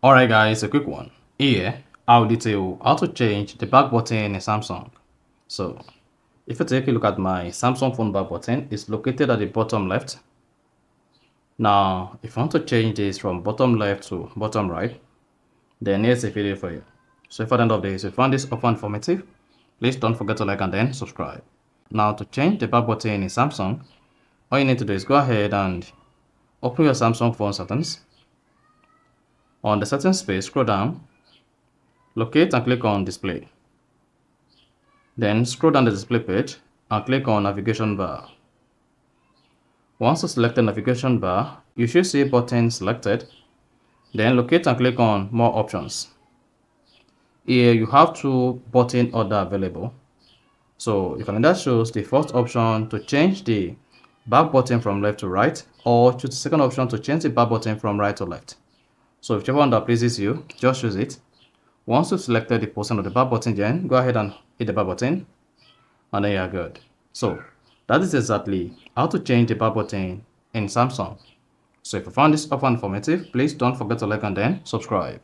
Alright guys, a quick one. Here, I'll detail how to change the back button in Samsung. So, if you take a look at my Samsung phone back button, it's located at the bottom left. Now, if you want to change this from bottom left to bottom right, then here's a video for you. So if at the end of this, if you found this offer informative, please don't forget to like and then subscribe. Now, to change the back button in Samsung, all you need to do is go ahead and open your Samsung phone settings. On the settings page, scroll down, locate and click on display. Then scroll down the display page and click on navigation bar. Once you select the navigation bar, you should see a button selected. Then locate and click on more options. Here you have two button order available. So your calendar shows the first option to change the back button from left to right, or choose the second option to change the back button from right to left. So whichever one that pleases you, just choose it. Once you've selected the position of the back button, then go ahead and hit the back button, and then you are good. So that is exactly how to change the back button in Samsung. So if you found this offer informative, please don't forget to like and then subscribe.